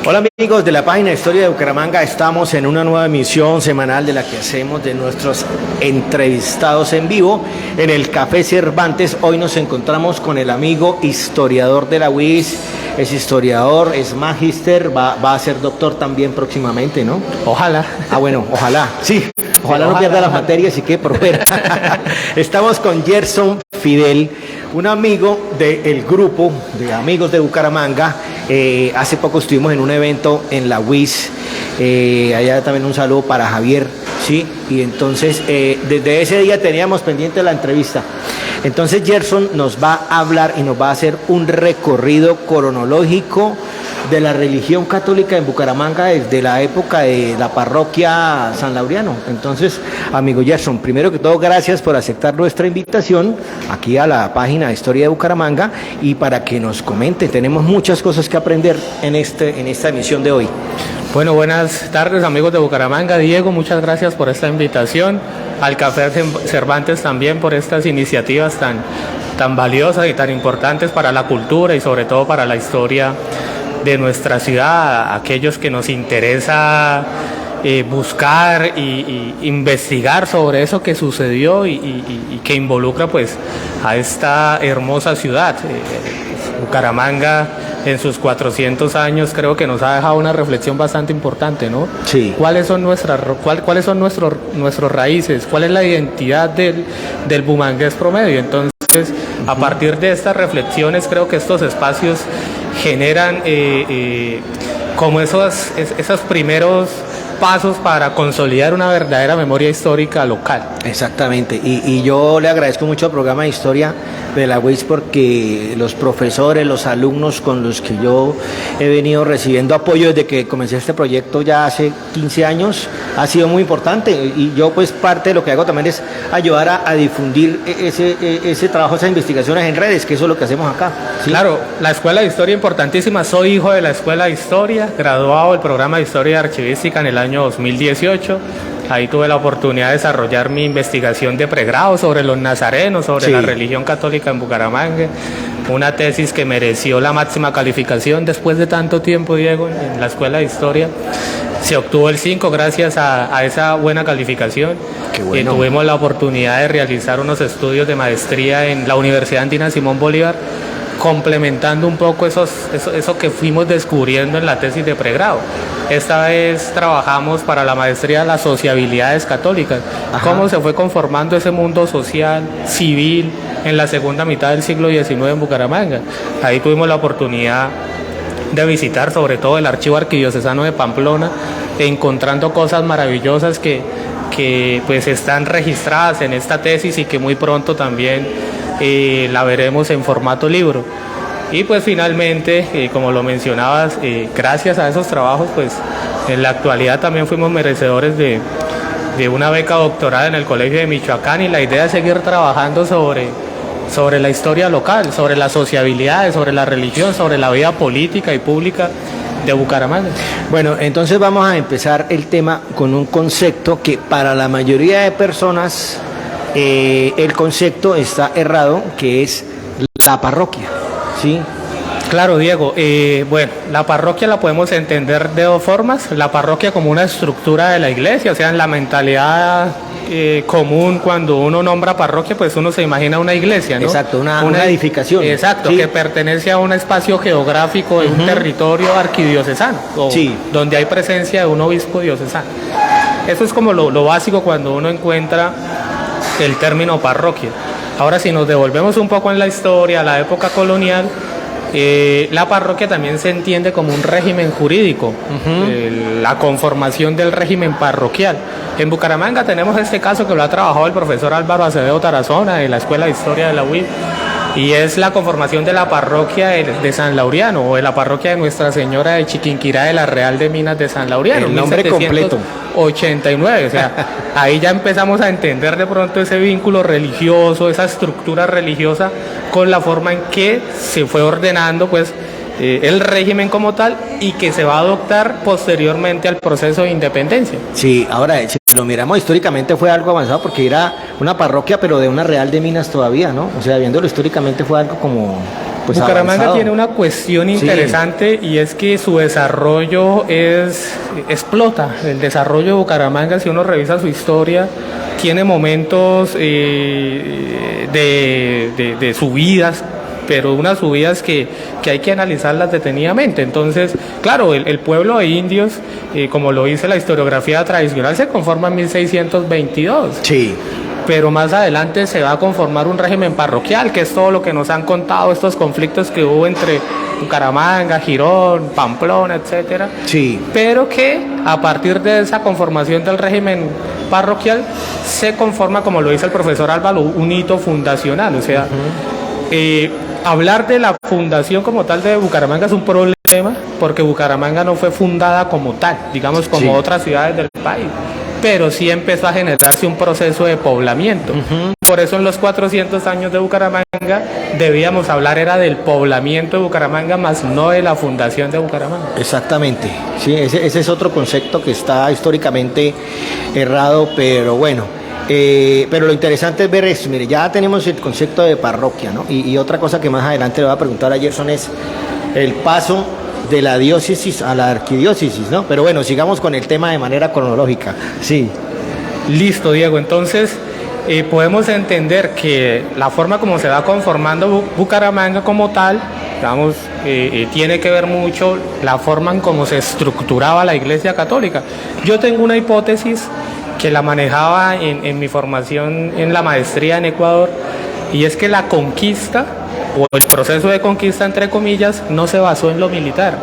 Hola amigos de la página Historia de Bucaramanga, estamos en una nueva emisión semanal de la que hacemos de nuestros entrevistados en vivo en el Café Cervantes. Hoy nos encontramos con el amigo historiador de la UIS, es historiador, es magíster, va a ser doctor también próximamente, ¿no? Ojalá. Ah, bueno, ojalá, sí. Ojalá no pierda las materias y que prospera. Estamos con Gerson Fidel, un amigo del grupo de amigos de Bucaramanga. Hace poco estuvimos en un evento en la UIS. Allá también un saludo para Javier, ¿sí? Y entonces, desde ese día teníamos pendiente la entrevista. Entonces Gerson nos va a hablar y nos va a hacer un recorrido cronológico de la religión católica en Bucaramanga desde la época de la parroquia San Laureano. Entonces, amigo Gerson, primero que todo, gracias por aceptar nuestra invitación aquí a la página de Historia de Bucaramanga y para que nos comente. Tenemos muchas cosas que aprender en esta emisión de hoy. Bueno, buenas tardes amigos de Bucaramanga. Diego, muchas gracias por esta invitación. Al Café Cervantes también por estas iniciativas tan valiosas y tan importantes para la cultura y sobre todo para la historia de nuestra ciudad, aquellos que nos interesa buscar y investigar sobre eso que sucedió y que involucra pues a esta hermosa ciudad. Bucaramanga en sus 400 años creo que nos ha dejado una reflexión bastante importante, ¿no? Sí. ¿Cuáles son nuestros raíces? ¿Cuál es la identidad del bumangués promedio? Entonces, a partir de estas reflexiones creo que estos espacios generan como esos primeros pasos para consolidar una verdadera memoria histórica local. Exactamente, y yo le agradezco mucho al programa de historia de la UIS porque los profesores, los alumnos con los que yo he venido recibiendo apoyo desde que comencé este proyecto ya hace 15 años, ha sido muy importante y yo pues parte de lo que hago también es ayudar a difundir ese trabajo, esas investigaciones en redes, que eso es lo que hacemos acá, ¿sí? Claro, la Escuela de Historia importantísima, soy hijo de la Escuela de Historia, graduado del programa de Historia y Archivística en el año 2018. Ahí tuve la oportunidad de desarrollar mi investigación de pregrado sobre los nazarenos, sobre la religión católica en Bucaramanga. Una tesis que mereció la máxima calificación después de tanto tiempo, Diego, en la Escuela de Historia. Se obtuvo el 5 gracias a esa buena calificación. Qué bueno. Tuvimos la oportunidad de realizar unos estudios de maestría en la Universidad Andina Simón Bolívar, complementando un poco eso que fuimos descubriendo en la tesis de pregrado. Esta vez trabajamos para la maestría de las sociabilidades católicas. Ajá. Cómo se fue conformando ese mundo social, civil, en la segunda mitad del siglo XIX en Bucaramanga. Ahí tuvimos la oportunidad de visitar sobre todo el Archivo Arquidiocesano de Pamplona, encontrando cosas maravillosas que pues están registradas en esta tesis y que muy pronto también la veremos en formato libro. Y pues finalmente, como lo mencionabas, gracias a esos trabajos, pues en la actualidad también fuimos merecedores de una beca doctoral en el Colegio de Michoacán y la idea es seguir trabajando sobre la historia local, sobre las sociabilidades, sobre la religión, sobre la vida política y pública de Bucaramanga. Bueno, entonces vamos a empezar el tema con un concepto que para la mayoría de personas el concepto está errado, que es la parroquia, ¿sí? Claro, Diego. Bueno, la parroquia la podemos entender de dos formas. La parroquia como una estructura de la iglesia, o sea, en la mentalidad común, cuando uno nombra parroquia, pues uno se imagina una iglesia, ¿no? Exacto, una edificación. Exacto, ¿sí? Que pertenece a un espacio geográfico de un territorio arquidiocesano, donde hay presencia de un obispo diocesano. Eso es como lo básico cuando uno encuentra el término parroquia. Ahora, si nos devolvemos un poco en la historia, a la época colonial, la parroquia también se entiende como un régimen jurídico, la conformación del régimen parroquial. En Bucaramanga tenemos este caso que lo ha trabajado el profesor Álvaro Acevedo Tarazona de la Escuela de Historia de la UIS, y es la conformación de la parroquia de San Laureano, o de la parroquia de Nuestra Señora de Chiquinquirá de la Real de Minas de San Laureano. El nombre completo. 89, o sea, ahí ya empezamos a entender de pronto ese vínculo religioso, esa estructura religiosa con la forma en que se fue ordenando pues el régimen como tal y que se va a adoptar posteriormente al proceso de independencia. Sí, ahora si lo miramos históricamente fue algo avanzado porque era una parroquia pero de una Real de Minas todavía, ¿no? O sea, viéndolo históricamente fue algo como pues Bucaramanga avanzado. tiene una cuestión interesante y es que su desarrollo explota. El desarrollo de Bucaramanga, si uno revisa su historia, tiene momentos de subidas, pero unas subidas que hay que analizarlas detenidamente. Entonces, claro, el pueblo de indios, como lo dice la historiografía tradicional, se conforma en 1622. Sí. Pero más adelante se va a conformar un régimen parroquial, que es todo lo que nos han contado, estos conflictos que hubo entre Bucaramanga, Girón, Pamplona, etcétera. Sí. Pero que a partir de esa conformación del régimen parroquial se conforma, como lo dice el profesor Álvaro, un hito fundacional. O sea, hablar de la fundación como tal de Bucaramanga es un problema, porque Bucaramanga no fue fundada como tal, digamos como otras ciudades del país, pero sí empezó a generarse un proceso de poblamiento. Por eso en los 400 años de Bucaramanga debíamos hablar era del poblamiento de Bucaramanga, más no de la fundación de Bucaramanga. Exactamente, sí, ese es otro concepto que está históricamente errado, pero bueno. Pero lo interesante es ver eso. Mire, ya tenemos el concepto de parroquia, ¿no? Y otra cosa que más adelante le voy a preguntar a Gerson es el paso de la diócesis a la arquidiócesis, ¿no? Pero bueno, sigamos con el tema de manera cronológica. Sí. Listo, Diego. Entonces, podemos entender que la forma como se va conformando Bucaramanga como tal, digamos, tiene que ver mucho la forma en cómo se estructuraba la Iglesia Católica. Yo tengo una hipótesis que la manejaba en mi formación en la maestría en Ecuador, y es que la conquista, o el proceso de conquista, entre comillas, no se basó en lo militar,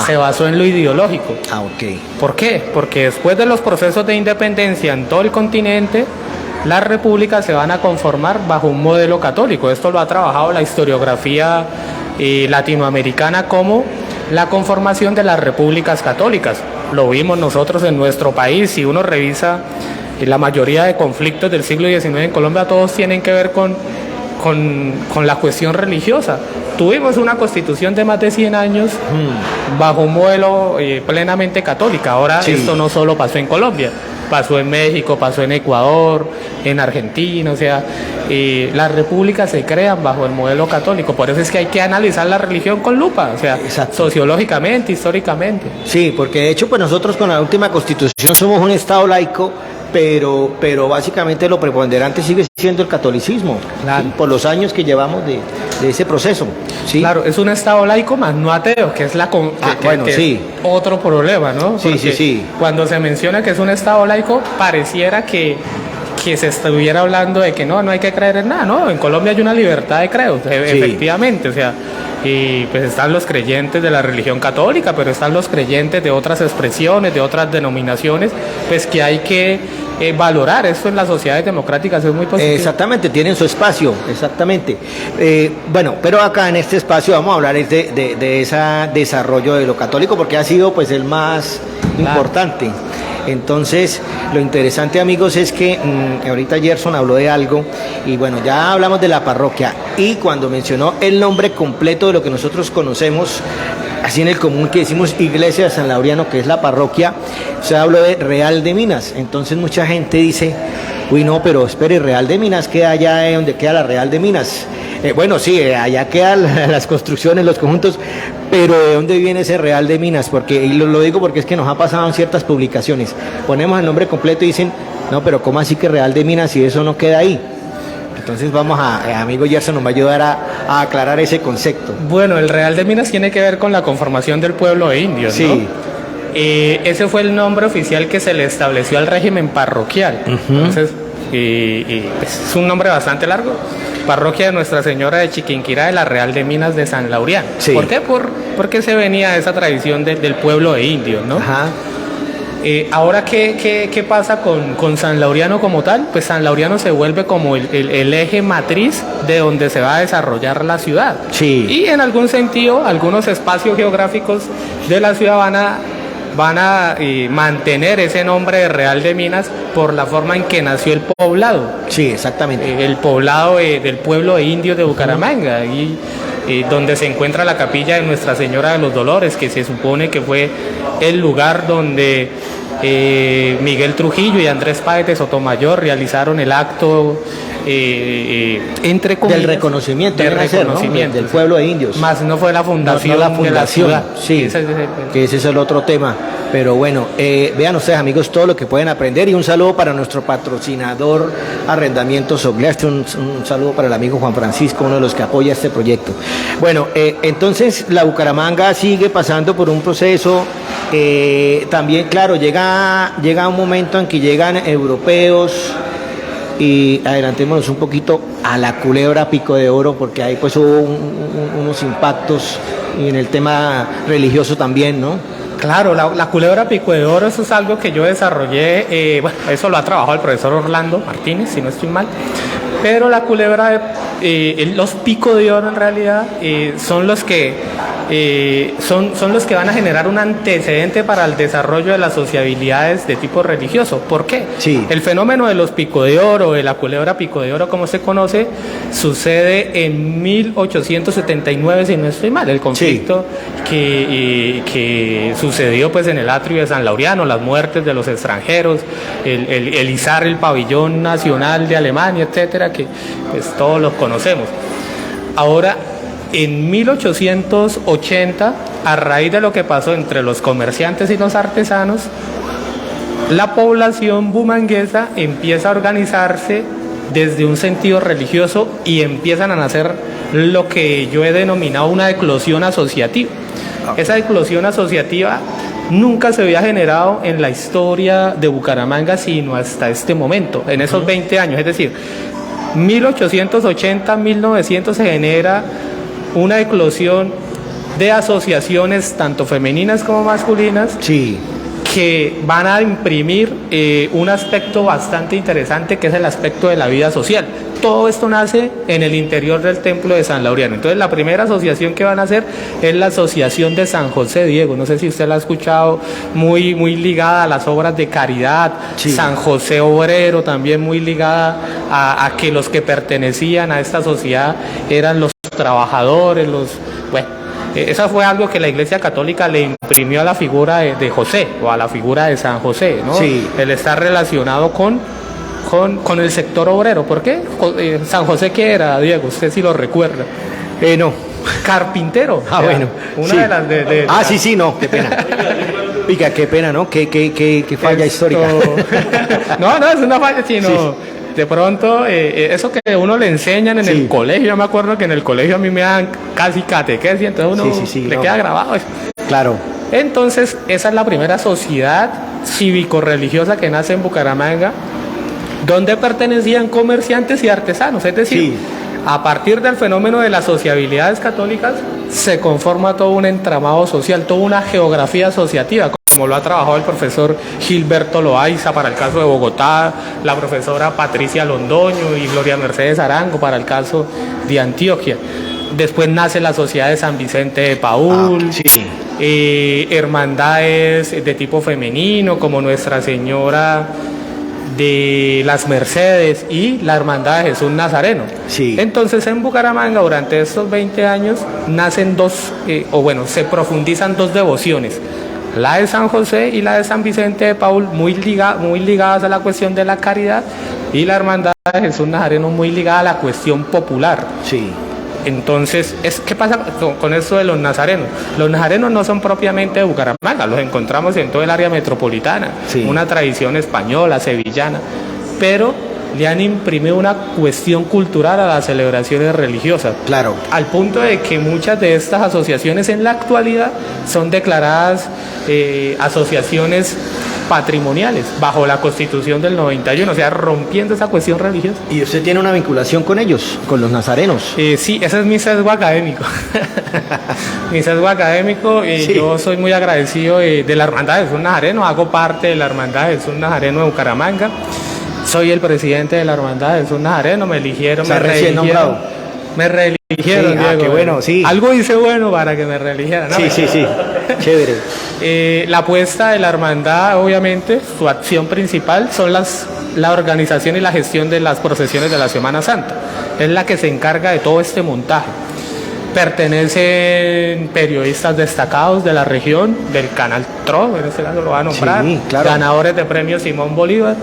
se basó en lo ideológico. Ok. ¿Por qué? Porque después de los procesos de independencia en todo el continente, las repúblicas se van a conformar bajo un modelo católico. Esto lo ha trabajado la historiografía latinoamericana como la conformación de las repúblicas católicas. Lo vimos nosotros en nuestro país. Si uno revisa la mayoría de conflictos del siglo XIX en Colombia, todos tienen que ver con la cuestión religiosa. Tuvimos una constitución de más de 100 años bajo un modelo plenamente católico. Ahora esto no solo pasó en Colombia, pasó en México, pasó en Ecuador, en Argentina. O sea, las repúblicas se crean bajo el modelo católico. Por eso es que hay que analizar la religión con lupa, o sea, sociológicamente, históricamente. Sí, porque de hecho pues nosotros con la última constitución somos un estado laico, pero básicamente lo preponderante sigue siendo el catolicismo, claro. ¿Sí? Por los años que llevamos de ese proceso. ¿Sí? Claro, es un estado laico más no ateo, que es es otro problema, ¿no? Sí, sí. Cuando se menciona que es un estado laico, pareciera que se estuviera hablando de que no hay que creer en nada, ¿no? En Colombia hay una libertad de credos, efectivamente, o sea, y pues están los creyentes de la religión católica, pero están los creyentes de otras expresiones, de otras denominaciones, pues que hay que valorar. Esto en las sociedades democráticas es muy positivo. Exactamente, tienen su espacio, exactamente. Bueno, pero acá en este espacio vamos a hablar de ese desarrollo de lo católico, porque ha sido pues el más importante. Entonces, lo interesante, amigos, es que ahorita Gerson habló de algo, y bueno, ya hablamos de la parroquia, y cuando mencionó el nombre completo de lo que nosotros conocemos, así en el común, que decimos Iglesia de San Laureano, que es la parroquia, se habló de Real de Minas. Entonces mucha gente dice, uy, no, pero espere, Real de Minas queda allá donde queda la Real de Minas. Bueno, sí, allá quedan las construcciones, los conjuntos, pero ¿de dónde viene ese Real de Minas? Porque, y lo digo porque es que nos ha pasado en ciertas publicaciones, ponemos el nombre completo y dicen, no, pero ¿cómo así que Real de Minas si eso no queda ahí? Entonces vamos amigo Gerson nos va a ayudar a aclarar ese concepto. Bueno, el Real de Minas tiene que ver con la conformación del pueblo de indios, ¿no? Sí. Ese fue el nombre oficial que se le estableció al régimen parroquial. Entonces, es un nombre bastante largo. Parroquia de Nuestra Señora de Chiquinquirá de la Real de Minas de San Laureano. Sí. ¿Por qué? Porque se venía esa tradición del pueblo de indios, ¿no? Ajá. Ahora, ¿qué pasa con San Laureano como tal? Pues San Laureano se vuelve como el eje matriz de donde se va a desarrollar la ciudad. Sí. Y en algún sentido, algunos espacios geográficos de la ciudad van a mantener ese nombre de Real de Minas por la forma en que nació el poblado. Sí, exactamente. El poblado del pueblo de indios de Bucaramanga, y donde se encuentra la capilla de Nuestra Señora de los Dolores, que se supone que fue el lugar donde Miguel Trujillo y Andrés Páez de Sotomayor realizaron el acto entre comillas, del reconocimiento, del reconocimiento del pueblo de indios. Más no fue la fundación, no la fundación, de la ciudad. sí, que ese es el otro tema. Pero bueno, vean ustedes, amigos, todo lo que pueden aprender, y un saludo para nuestro patrocinador Arrendamientos Ogleste, un saludo para el amigo Juan Francisco, uno de los que apoya este proyecto. Bueno, entonces la Bucaramanga sigue pasando por un proceso, también, claro, llega un momento en que llegan europeos, y adelantémonos un poquito a la Culebra Pico de Oro, porque ahí pues hubo unos impactos en el tema religioso también, ¿no? Claro, la Culebra Pico de Oro, eso es algo que yo desarrollé, bueno, eso lo ha trabajado el profesor Orlando Martínez, si no estoy mal, pero la Culebra, los Pico de Oro en realidad son los que son los que van a generar un antecedente para el desarrollo de las sociabilidades de tipo religioso. ¿Por qué? Sí. El fenómeno de los Pico de Oro, de la Culebra Pico de Oro, como se conoce, sucede en 1879, si no estoy mal, el conflicto que sucedió pues en el atrio de San Laureano, las muertes de los extranjeros, el izar el pabellón nacional de Alemania, etcétera, que pues todos los conocemos. Ahora, en 1880, a raíz de lo que pasó entre los comerciantes y los artesanos, la población bumanguesa empieza a organizarse desde un sentido religioso y empiezan a nacer lo que yo he denominado una eclosión asociativa. Esa eclosión asociativa nunca se había generado en la historia de Bucaramanga sino hasta este momento, en esos 20 años, es decir, 1880, 1900 se genera una eclosión de asociaciones tanto femeninas como masculinas, sí, que van a imprimir un aspecto bastante interesante, que es el aspecto de la vida social. Todo esto nace en el interior del templo de San Laureano. Entonces la primera asociación que van a hacer es la asociación de San José Diego. No sé si usted la ha escuchado, muy ligada a las obras de caridad. Sí. San José Obrero, también muy ligada a que los que pertenecían a esta sociedad eran los trabajadores, eso fue algo que la Iglesia Católica le imprimió a la figura de José, o a la figura de San José, ¿no? Sí. Él está relacionado con el sector obrero. ¿Por qué? San José, ¿qué era, Diego? Usted sí lo recuerda. No. Carpintero. Bueno. Una sí. de las... Sí, no, qué pena. Oiga, qué pena, ¿no? Qué falla histórica. No, es una falla, sino... Sí. De pronto, eso que uno le enseñan en el colegio, yo me acuerdo que en el colegio a mí me dan casi catequesis, entonces uno le queda grabado eso. Claro. Entonces, esa es la primera sociedad cívico-religiosa que nace en Bucaramanga, donde pertenecían comerciantes y artesanos, es decir, a partir del fenómeno de las sociabilidades católicas, se conforma todo un entramado social, toda una geografía asociativa, como lo ha trabajado el profesor Gilberto Loaiza para el caso de Bogotá, la profesora Patricia Londoño y Gloria Mercedes Arango para el caso de Antioquia. Después nace la Sociedad de San Vicente de Paúl, hermandades de tipo femenino como Nuestra Señora de las Mercedes y la Hermandad de Jesús Nazareno. Sí. Entonces en Bucaramanga durante estos 20 años nacen se profundizan dos devociones, la de San José y la de San Vicente de Paúl, muy ligadas a la cuestión de la caridad, y la Hermandad de Jesús Nazareno muy ligada a la cuestión popular. Sí. Entonces, ¿qué pasa con esto de los nazarenos? Los nazarenos no son propiamente de Bucaramanga, los encontramos en todo el área metropolitana, una tradición española, sevillana, pero le han imprimido una cuestión cultural a las celebraciones religiosas. Claro. Al punto de que muchas de estas asociaciones en la actualidad son declaradas asociaciones patrimoniales bajo la Constitución del 91, o sea, rompiendo esa cuestión religiosa. ¿Y usted tiene una vinculación con ellos, con los nazarenos? Sí, ese es mi sesgo académico. Mi sesgo académico, yo soy muy agradecido de la Hermandad de Jesús Nazareno, hago parte de la Hermandad de Jesús Nazareno de Bucaramanga, soy el presidente de la Hermandad de Jesús Nazareno, me eligieron, me reeligieron. Me reeligieron, Diego. Qué bueno, Algo hice bueno para que me reeligieran, ¿no? Sí. Chévere. La apuesta de la hermandad, obviamente, su acción principal son la organización y la gestión de las procesiones de la Semana Santa. Es la que se encarga de todo este montaje. Pertenecen periodistas destacados de la región, del canal TRO, en este caso lo va a nombrar, claro. Ganadores de premio Simón Bolívar.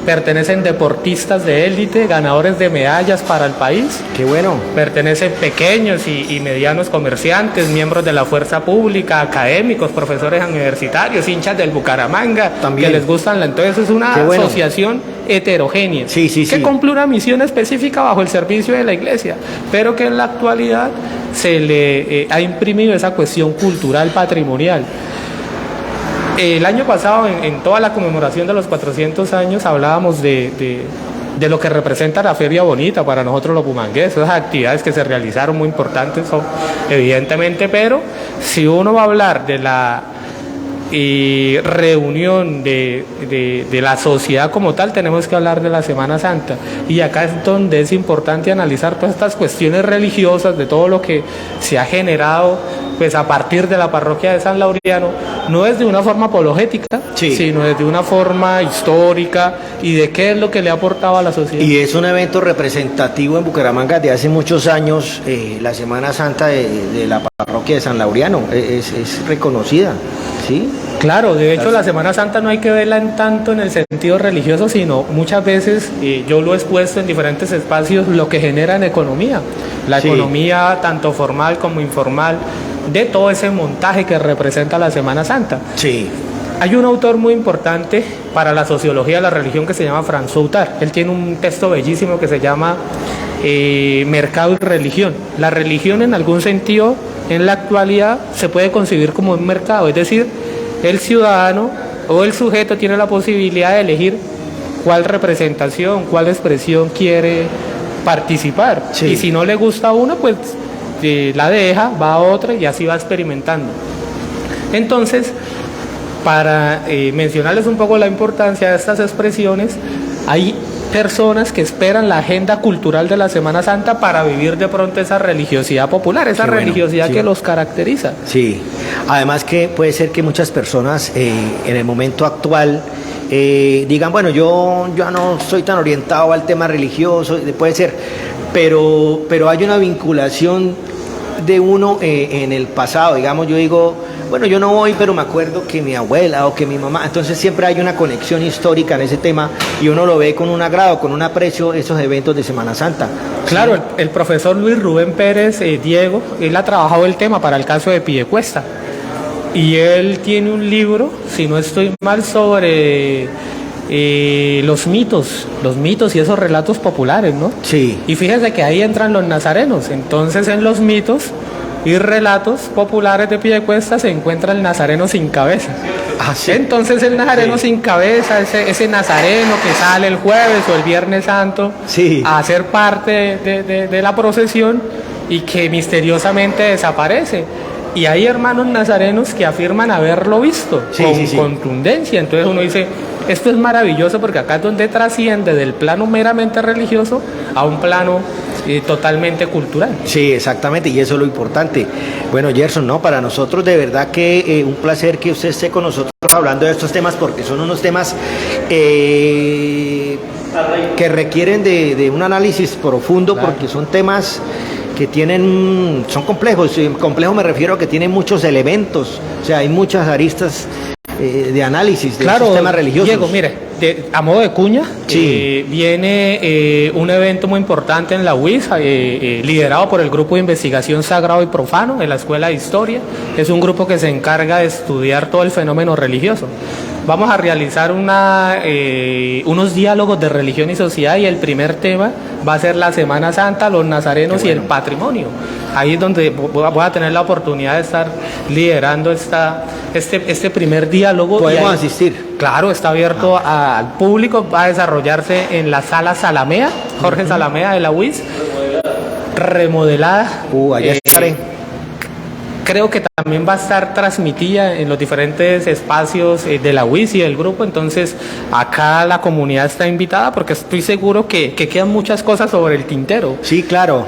pertenecen deportistas de élite, ganadores de medallas para el país. Qué bueno. Pertenecen pequeños y medianos comerciantes, miembros de la fuerza pública, académicos, profesores universitarios, hinchas del Bucaramanga, también, que les gustan. Entonces es una asociación heterogénea, que cumple una misión específica bajo el servicio de la iglesia, pero que en la actualidad se le ha imprimido esa cuestión cultural patrimonial. El año pasado, en toda la conmemoración de los 400 años, hablábamos de lo que representa la Feria Bonita para nosotros los bumangueses, esas actividades que se realizaron muy importantes, evidentemente, pero si uno va a hablar de la reunión de la sociedad como tal, tenemos que hablar de la Semana Santa, y acá es donde es importante analizar todas estas cuestiones religiosas, de todo lo que se ha generado pues a partir de la parroquia de San Laureano, no es de una forma apologética, sino desde una forma histórica y de qué es lo que le ha aportado a la sociedad. Y es un evento representativo en Bucaramanga de hace muchos años, la Semana Santa de la parroquia de San Laureano, es reconocida, ¿sí? Claro, de hecho la Semana Santa no hay que verla en tanto en el sentido religioso, sino muchas veces, yo lo he expuesto en diferentes espacios, lo que genera en economía, la economía tanto formal como informal, de todo ese montaje que representa la Semana Santa. Sí. Hay un autor muy importante para la sociología de la religión que se llama François Outard. Él tiene un texto bellísimo que se llama Mercado y Religión. La religión, en algún sentido, en la actualidad se puede concebir como un mercado, es decir, el ciudadano o el sujeto tiene la posibilidad de elegir cuál representación, cuál expresión quiere participar. Y si no le gusta una, pues la deja, va a otra y así va experimentando. Entonces, para mencionarles un poco la importancia de estas expresiones, hay personas que esperan la agenda cultural de la Semana Santa para vivir de pronto esa religiosidad popular, esa religiosidad que los caracteriza. Sí, además que puede ser que muchas personas en el momento actual digan, bueno, yo ya no soy tan orientado al tema religioso, puede ser, pero hay una vinculación de uno en el pasado, digamos, yo digo, bueno, yo no voy, pero me acuerdo que mi abuela o que mi mamá, entonces siempre hay una conexión histórica en ese tema y uno lo ve con un agrado, con un aprecio esos eventos de Semana Santa. Claro, el profesor Luis Rubén Pérez, Diego, él ha trabajado el tema para el caso de Piedecuesta y él tiene un libro, si no estoy mal, sobre los mitos y esos relatos populares, ¿no? Sí. Y fíjense que ahí entran los nazarenos, entonces en los mitos y relatos populares de Piedecuesta se encuentra el nazareno sin cabeza. ¿Sí? Entonces el nazareno sin cabeza, ese nazareno que sale el jueves o el viernes santo a ser parte de la procesión y que misteriosamente desaparece. Y hay hermanos nazarenos que afirman haberlo visto con contundencia. Entonces uno dice, esto es maravilloso porque acá es donde trasciende del plano meramente religioso a un plano totalmente cultural. Sí, exactamente, y eso es lo importante. Bueno, Gerson, no, para nosotros de verdad que un placer que usted esté con nosotros hablando de estos temas, porque son unos temas que requieren de un análisis profundo, porque son temas que son complejos. Complejo me refiero a que tienen muchos elementos, o sea, hay muchas aristas de análisis de estos temas religiosos. Diego, mire, a modo de cuña, viene un evento muy importante en la UIS, liderado por el Grupo de Investigación Sagrado y Profano en la Escuela de Historia. Es un grupo que se encarga de estudiar todo el fenómeno religioso. Vamos a realizar unos diálogos de religión y sociedad y el primer tema va a ser la Semana Santa, los nazarenos y el patrimonio. Ahí es donde voy a tener la oportunidad de estar liderando este primer diálogo. ¿Podemos asistir? Claro, está abierto al público, va a desarrollarse en la sala Salamea, Jorge Salamea de la UIS, remodelada. Allá estaré. Creo que también va a estar transmitida en los diferentes espacios de la UIS y del grupo, entonces acá la comunidad está invitada porque estoy seguro que quedan muchas cosas sobre el tintero. Sí, claro.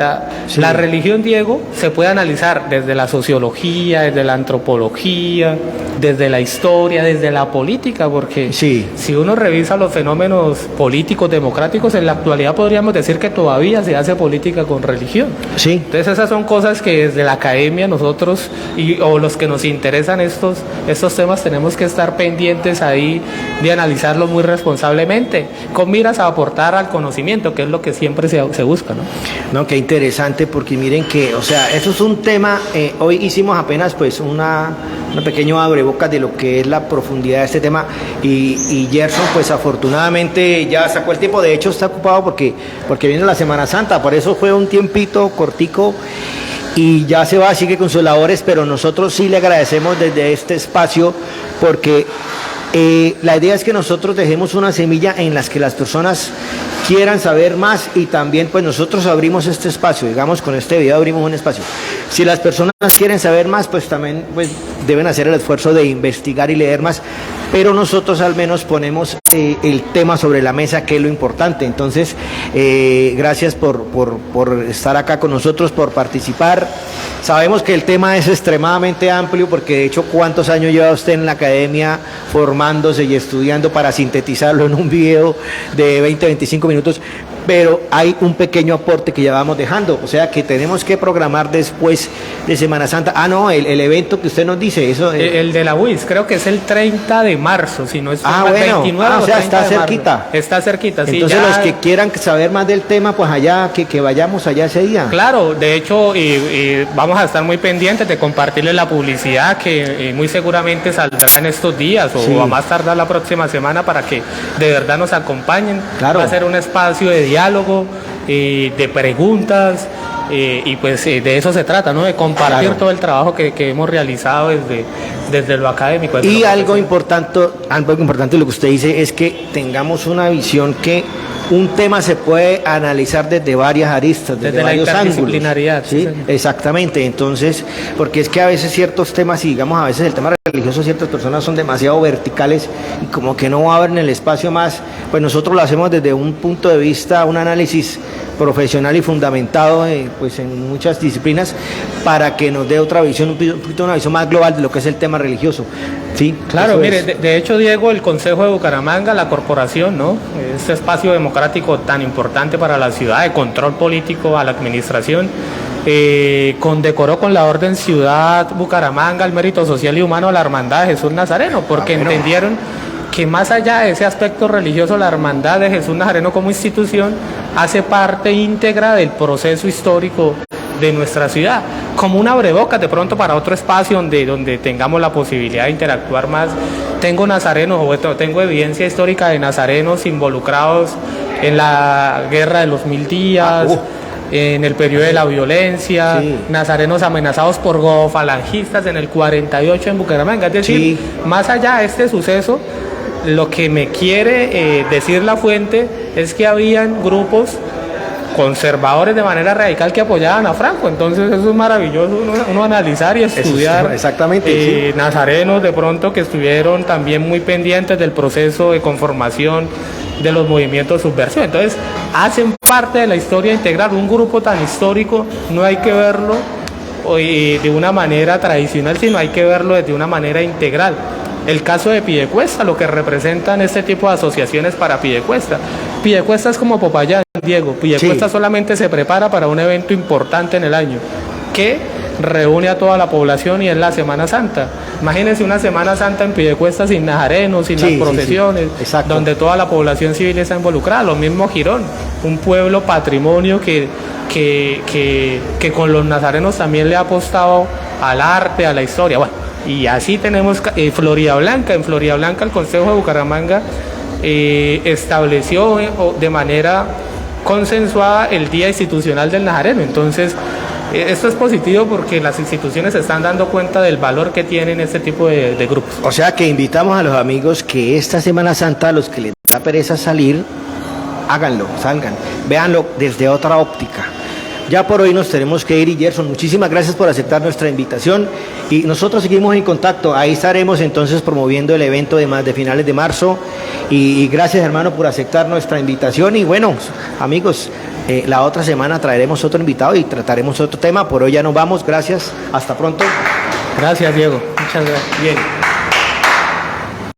La religión, Diego, se puede analizar desde la sociología, desde la antropología, desde la historia, desde la política, porque si uno revisa los fenómenos políticos democráticos, en la actualidad podríamos decir que todavía se hace política con religión. Sí. Entonces esas son cosas que desde la academia nosotros o los que nos interesan estos temas tenemos que estar pendientes ahí de analizarlo muy responsablemente, con miras a aportar al conocimiento, que es lo que siempre se busca, ¿no? No, qué interesante, porque miren que, o sea, eso es un tema, hoy hicimos apenas pues una pequeño abrebocas de lo que es la profundidad de este tema, y Gerson pues afortunadamente ya sacó el tiempo, de hecho está ocupado porque viene la Semana Santa, por eso fue un tiempito cortico y ya se va, sigue con sus labores, pero nosotros sí le agradecemos desde este espacio porque la idea es que nosotros dejemos una semilla en las que las personas quieran saber más, y también pues nosotros abrimos este espacio, digamos, con este video abrimos un espacio. Si las personas quieren saber más, pues también pues deben hacer el esfuerzo de investigar y leer más, pero nosotros al menos ponemos el tema sobre la mesa, que es lo importante. Entonces, gracias por estar acá con nosotros, por participar. Sabemos que el tema es extremadamente amplio, porque de hecho, ¿cuántos años lleva usted en la academia formándose y estudiando para sintetizarlo en un video de 20-25 minutos? Pero hay un pequeño aporte que ya vamos dejando, o sea que tenemos que programar después de Semana Santa. Ah, no, el evento que usted nos dice, eso. El de la UIS, creo que es el 30 de marzo, si no es bueno, 29 o sea, está cerquita. Está cerquita, sí. Entonces los que quieran saber más del tema, pues allá, que vayamos allá ese día. Claro, de hecho, y vamos a estar muy pendientes de compartirles la publicidad que muy seguramente saldrá en estos días o a más tardar la próxima semana, para que de verdad nos acompañen. Claro. Va a ser un espacio de diálogo, de preguntas, y pues de eso se trata, ¿no? De compartir todo el trabajo que hemos realizado desde lo académico. Y algo importante de lo que usted dice es que tengamos una visión que un tema se puede analizar desde varias aristas, desde varios ángulos. Interdisciplinaridad. ¿Sí? Exactamente. Entonces, porque es que a veces ciertos temas, y digamos a veces el tema religioso, ciertas personas son demasiado verticales y como que no abren el espacio más, pues nosotros lo hacemos desde un punto de vista, un análisis profesional y fundamentado pues en muchas disciplinas, para que nos dé otra visión, una visión más global de lo que es el tema religioso. Sí, claro, mire, de hecho, Diego, el Consejo de Bucaramanga, la corporación, ¿no? Este espacio democrático tan importante para la ciudad, de control político a la administración, condecoró con la Orden Ciudad Bucaramanga el mérito social y humano a la Hermandad de Jesús Nazareno, porque entendieron que más allá de ese aspecto religioso, la Hermandad de Jesús Nazareno como institución hace parte íntegra del proceso histórico de nuestra ciudad, como una abrebocas de pronto para otro espacio donde tengamos la posibilidad de interactuar más. Tengo nazarenos, o tengo evidencia histórica de nazarenos involucrados en la Guerra de los 1000 días, en el periodo de la violencia, nazarenos amenazados por gofalangistas en el 48 en Bucaramanga. Es decir, más allá de este suceso, lo que me quiere decir la fuente es que habían grupos conservadores de manera radical que apoyaban a Franco. Entonces eso es maravilloso, uno analizar y estudiar. Exactamente, nazarenos de pronto que estuvieron también muy pendientes del proceso de conformación de los movimientos subversivos. Entonces hacen parte de la historia integral. Un grupo tan histórico no hay que verlo de una manera tradicional, sino hay que verlo de una manera integral. El caso de Piedecuesta, lo que representan este tipo de asociaciones para Piedecuesta. Piedecuesta es como Popayán, Diego. Piedecuesta solamente se prepara para un evento importante en el año, que reúne a toda la población, y es la Semana Santa. Imagínense una Semana Santa en Piedecuesta sin nazarenos, sin las procesiones, donde toda la población civil está involucrada. Lo mismo Girón, un pueblo patrimonio que con los nazarenos también le ha apostado al arte, a la historia. Bueno, y así tenemos Florida Blanca. En Florida Blanca el Consejo de Bucaramanga estableció de manera consensuada el Día Institucional del Nazareno. Entonces, esto es positivo porque las instituciones se están dando cuenta del valor que tienen este tipo de grupos. O sea que invitamos a los amigos que esta Semana Santa, a los que les da pereza salir, háganlo, salgan, véanlo desde otra óptica. Ya por hoy nos tenemos que ir, y Gerson, muchísimas gracias por aceptar nuestra invitación, y nosotros seguimos en contacto. Ahí estaremos entonces promoviendo el evento de finales de marzo, y gracias, hermano, por aceptar nuestra invitación. Y bueno, amigos, la otra semana traeremos otro invitado y trataremos otro tema. Por hoy ya nos vamos, gracias, hasta pronto. Gracias, Diego, muchas gracias. Bien.